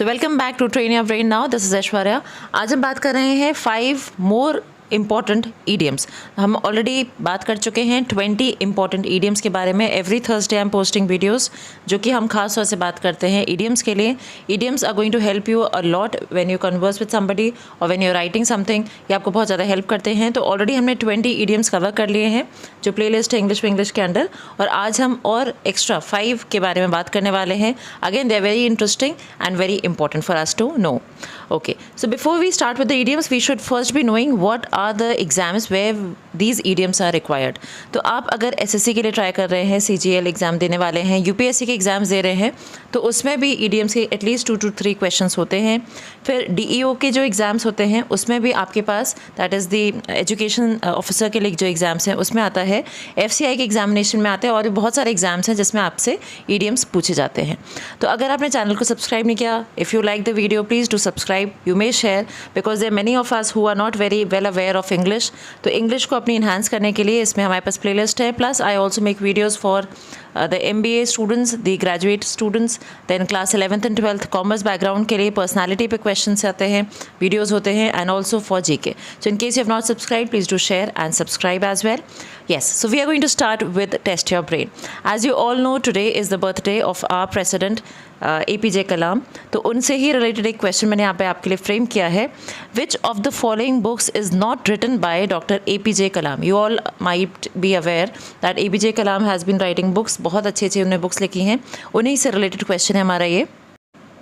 So welcome back to train your brain now, this is Aishwarya. आज हम बात कर रहे हैं 5 मोर इम्पॉर्टेंट ईडियम्स। हम ऑलरेडी बात कर चुके हैं 20 इंपॉर्टेंट ईडियम्स के बारे में। Every Thursday I am posting videos जो कि हम खास तौर से बात करते हैं ईडियम्स के लिए। Idioms are going to help you a lot when you converse with somebody और when you are writing something. ये आपको बहुत ज़्यादा हेल्प करते हैं। तो ऑलरेडी हमने 20 ईडियम्स कवर कर लिए हैं जो प्लेलिस्ट है इंग्लिश विंग्लिश के अंडर, और आज हम और एक्स्ट्रा 5 के बारे में बात करने वाले हैं। Again they are very interesting and very important for us to know. Okay, so before we start with the idioms, we should first be knowing what are the exams where these idioms are required. तो आप अगर SSC के लिए try कर रहे हैं, CGL exam देने वाले हैं, UPSC के एग्ज़ाम्स दे रहे हैं, तो उसमें भी idioms के एटलीस्ट 2 to 3 क्वेश्चंस होते हैं। फिर DEO के जो एग्ज़ाम्स होते हैं उसमें भी आपके पास that is the education officer के लिए जो एग्ज़ाम्स हैं उसमें आता है, FCI के एग्जामिनेशन में आते हैं, और भी बहुत सारे एग्ज़ाम्स हैं जिसमें आपसे idioms पूछे जाते हैं। तो अगर आपने चैनल को सब्सक्राइब नहीं किया, if you like the video please do subscribe, you may share because there are many of us who are not very well aware of English। तो इंग्लिश को अपनी इन्हांस करने के लिए इसमें हमारे पास प्लेलिस्ट है। Plus I also make videos for the MBA students, the graduate students, then class 11th and 12th commerce background के लिए पर्सनैलिटी पे क्वेश्चन आते हैं, वीडियोज़ होते हैं, and also for GK। So in case you have not subscribe please do share and subscribe as well. Yes, so we are going to start with Test Your Brain. As you all know, today is the birthday of our president APJ Kalam. तो उनसे ही related एक question मैंने यहाँ पे आपके लिए frame किया है। Which of the following books is not written by Dr. APJ Kalam? You all might be aware that APJ Kalam has been writing books. बहुत अच्छी अच्छी उन्होंने बुक्स लिखी हैं, उन्हीं से रिलेटेड क्वेश्चन है हमारा ये।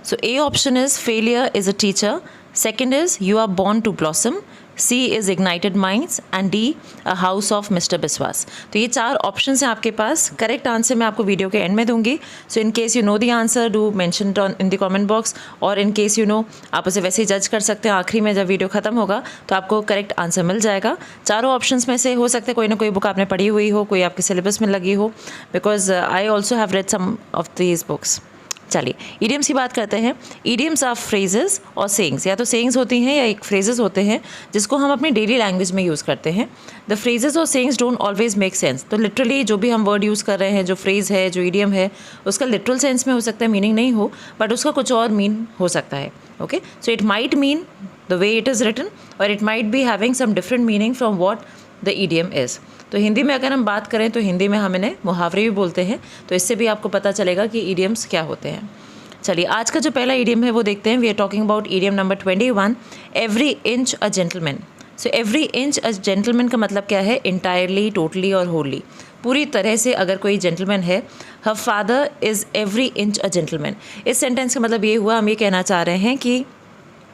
So A option is failure is a teacher. Second is you are born to blossom. C is ignited minds and D a house of Mr. Biswas। तो ये 4 ऑप्शंस हैं आपके पास। करेक्ट आंसर मैं आपको video के एंड में दूंगी। So in case you know the answer do mention it on in the comment box, और इन केस यू नो आप उसे वैसे ही जज कर सकते हैं। आखिरी में जब वीडियो खत्म होगा तो आपको करेक्ट आंसर मिल जाएगा। चारों ऑप्शंस में से हो सकते हैं कोई ना कोई बुक आपने पढ़ी हुई हो, कोई आपके सिलेबस में लगी हो, because I also have read some of these books. चलिए ईडियम्स की बात करते हैं। ईडियम्स आर फ्रेजेस और सेइंग्स, या तो सेइंग्स होती हैं या एक फ्रेजेस होते हैं जिसको हम अपनी डेली लैंग्वेज में यूज़ करते हैं। द फ्रेजेस और sayings don't always make sense. तो लिटरली जो भी हम वर्ड यूज़ कर रहे हैं, जो फ्रेज़ है, जो ईडियम है, उसका लिटरल सेंस में हो सकता है मीनिंग नहीं हो, बट उसका कुछ और मीन हो सकता है। Okay, so it might mean the way it is written और it might be having some different meaning from what the idiom is. तो हिंदी में अगर हम बात करें तो हिंदी में हम इन्हें मुहावरे भी बोलते हैं। तो इससे भी आपको पता चलेगा कि ईडियम्स क्या होते हैं। चलिए आज का जो पहला ईडियम है वो देखते हैं। We are talking about idiom number 21, every inch a gentleman. So every inch a gentleman का मतलब क्या है? इंटायरली, टोटली और होली, पूरी तरह से अगर कोई जेंटलमैन है। Her father is every inch a gentleman. इस सेंटेंस का मतलब ये हुआ, हम ये कहना चाह रहे हैं कि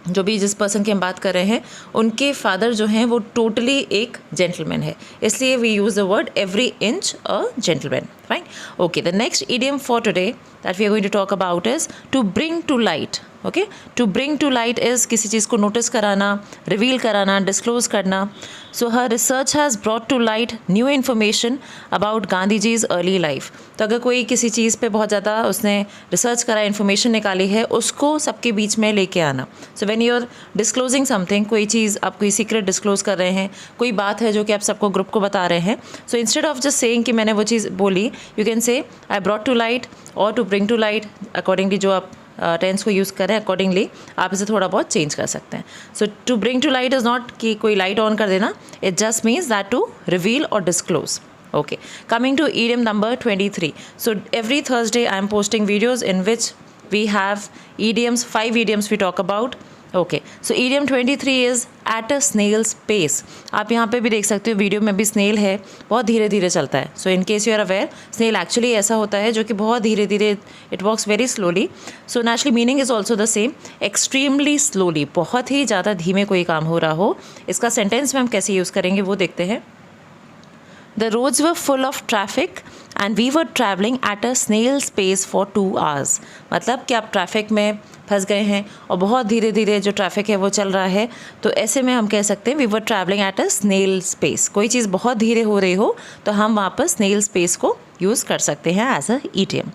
जो भी जिस पर्सन की हम बात कर रहे हैं उनके फादर जो हैं वो टोटली एक जेंटलमैन है, इसलिए we use the word every inch a gentleman. Fine, okay. The next idiom for today that we are going to talk about is to bring to light. Okay, to bring to light is किसी चीज़ को notice कराना, reveal कराना, disclose करना। So her research has brought to light new information about Gandhi ji's early life. तो अगर कोई किसी चीज़ पे बहुत ज़्यादा उसने रिसर्च करा, इन्फॉर्मेशन निकाली है, उसको सबके बीच में लेके आना। So when you are disclosing something, कोई चीज़ आप कोई सीक्रेट डिस्क्लोज कर रहे हैं, कोई बात है जो कि आप सबको ग्रुप को बता रहे हैं, so instead of just saying कि मैंने वो चीज़ बोली, you can say I brought to light और to bring to light. Accordingly जो आप टेंस को यूज़ करें, अकॉर्डिंगली आप इसे थोड़ा बहुत चेंज कर सकते हैं। So to bring to light is not कि कोई लाइट ऑन कर देना, it just means that to reveal और disclose. Okay, coming to idiom number 23. So every Thursday I am posting videos in which we have idioms, 5 idioms we talk about. Okay, so idiom 23 is at a snail's pace. आप यहाँ पे भी देख सकते हो, video में भी snail है, बहुत धीरे धीरे चलता है। So in case you are aware, snail actually ऐसा होता है जो कि बहुत धीरे धीरे, it walks very slowly. So naturally meaning is also the same, extremely slowly, बहुत ही ज़्यादा धीमे कोई काम हो रहा हो। इसका सेंटेंस में हम कैसे यूज़ करेंगे वो देखते हैं। The roads were full of traffic and we were traveling at a snail's pace for 2 hours। मतलब कि आप ट्रैफिक में फंस गए हैं और बहुत धीरे धीरे जो ट्रैफिक है वो चल रहा है, तो ऐसे में हम कह सकते हैं we were travelling at a snail's pace. कोई चीज़ बहुत धीरे हो रही हो तो हम वहाँ पर स्नेल्स पेस को यूज़ कर सकते हैं as a idiom.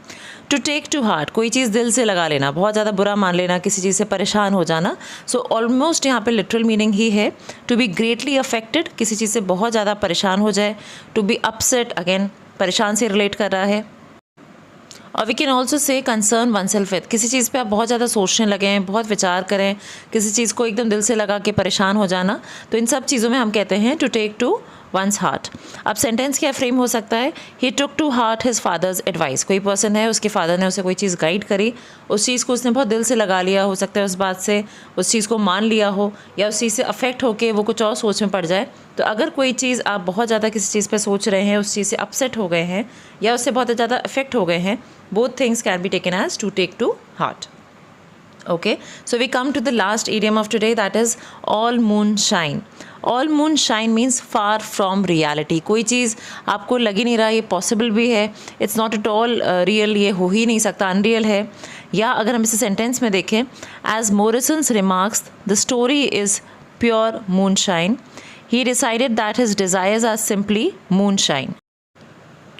To take to heart, कोई चीज़ दिल से लगा लेना, बहुत ज़्यादा बुरा मान लेना, किसी चीज़ से परेशान हो जाना। सो ऑलमोस्ट यहाँ पे लिटरल मीनिंग ही है टू बी ग्रेटली अफेक्टेड, किसी चीज़ से बहुत ज़्यादा परेशान हो जाए। टू बी अपसेट, अगेन परेशान से रिलेट कर रहा है। और we can also say concern oneself with, किसी चीज़ पे आप बहुत ज़्यादा सोचने लगे हैं, बहुत विचार करें, किसी चीज़ को एकदम दिल से लगा के परेशान हो जाना, तो इन सब चीज़ों में हम कहते हैं to take to one's heart. अब सेंटेंस क्या फ्रेम हो सकता है, he took to heart his father's advice. कोई पर्सन है, उसके फादर ने उसे कोई चीज़ गाइड करी, उस चीज़ को उसने बहुत दिल से लगा लिया, हो सकता है उस बात से उस चीज़ को मान लिया हो, या उस चीज़ से अफेक्ट होकर वो कुछ और सोच में पड़ जाए। तो अगर कोई चीज़ आप बहुत ज़्यादा किसी चीज़ पर सोच रहे हैं, उस चीज़ से अपसेट हो गए हैं या उससे बहुत ज़्यादा अफेक्ट हो गए हैं, both things can be taken as to take to heart. Okay, so we come to the last idiom of today, that is all moonshine. All moonshine means far from reality. कोई चीज़ आपको लग ही नहीं रहा ये possible भी है, it's not at all real, ये हो ही नहीं सकता, अनरियल है। या अगर हम इसे सेंटेंस में देखें, as Morrison's remarks the story is pure moonshine. He decided that his desires are simply moonshine.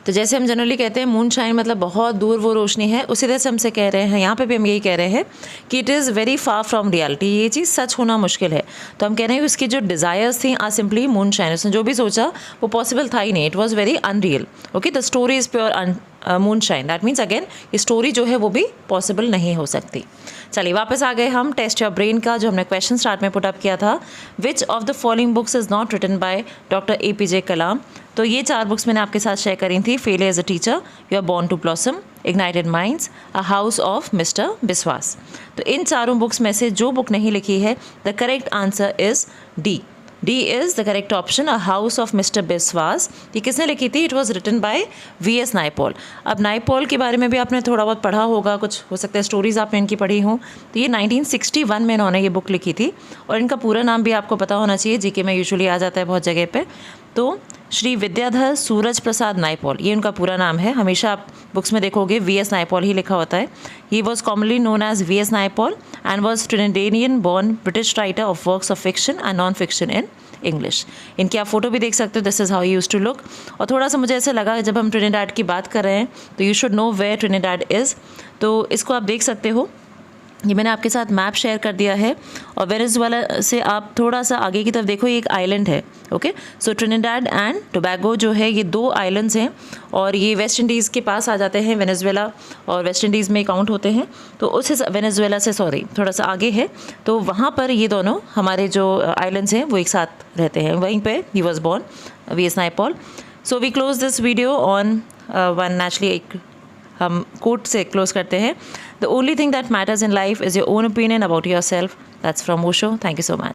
तो जैसे हम जनरली कहते हैं मून शाइन मतलब बहुत दूर वो रोशनी है, उसी तरह से हमसे कह रहे हैं, यहाँ पे भी हम यही कह रहे हैं कि it is very far from reality, ये चीज़ सच होना मुश्किल है। तो हम कह रहे हैं कि उसकी जो डिज़ायर्स थी आर सिंपली मून शाइन, उसने जो भी सोचा वो पॉसिबल था ही नहीं, it was very unreal. Okay, the story is pure moon shine, that means again ये स्टोरी जो है वो भी पॉसिबल नहीं हो सकती। चलिए वापस आ गए हम टेस्ट योर ब्रेन का, जो हमने क्वेश्चन स्टार्ट में पुट अप किया था, which of the following books is not written by doctor APJ Kalam. तो ये 4 बुक्स मैंने आपके साथ शेयर करी थी, failure as a teacher, you are born to blossom, ignited minds, a house of mister Biswas. तो इन चारों बुक्स में से जो बुक नहीं लिखी है, the correct answer is D. D is the correct option, a house of mister Biswas. ये किसने लिखी थी? It was written by VS Naipaul. अब नायपॉल के बारे में भी आपने थोड़ा बहुत पढ़ा होगा, कुछ हो सकता है स्टोरीज़ आपने इनकी पढ़ी हों। तो ये 1961 में इन्होंने ये बुक लिखी थी, और इनका पूरा नाम भी आपको पता होना चाहिए, जीके में यूजुअली आ जाता है बहुत जगह पे। तो श्री विद्याधर सूरज प्रसाद नायपॉल, ये उनका पूरा नाम है। हमेशा आप बुक्स में देखोगे VS नायपॉल ही लिखा होता है। He was commonly known as VS Naipaul and was Trinidadian born British writer of works of fiction and non fiction in English. इनकी आप फोटो भी देख सकते हो, this is how he used to look. और थोड़ा सा मुझे ऐसा लगा जब हम ट्रिनिडाड की बात कर रहे हैं तो you should know where Trinidad is. तो इसको आप देख सकते हो, ये मैंने आपके साथ मैप शेयर कर दिया है। और वेनेजुएला से आप थोड़ा सा आगे की तरफ देखो, ये एक आइलैंड है। Okay, so Trinidad and Tobago जो है ये 2 आइलैंड्स हैं, और ये वेस्ट इंडीज़ के पास आ जाते हैं, वेनेजुएला और वेस्ट इंडीज़ में काउंट होते हैं। तो उस वेनेजुएला से थोड़ा सा आगे है, तो वहाँ पर ये दोनों हमारे जो आइलैंड्स हैं वो एक साथ रहते हैं। वहीं पर ही was born VS Naipaul. So we close this video on one naturally, एक हम कोट से क्लोज करते हैं, the only thing that matters in life is your own opinion about yourself. That's from Osho. Thank you so much.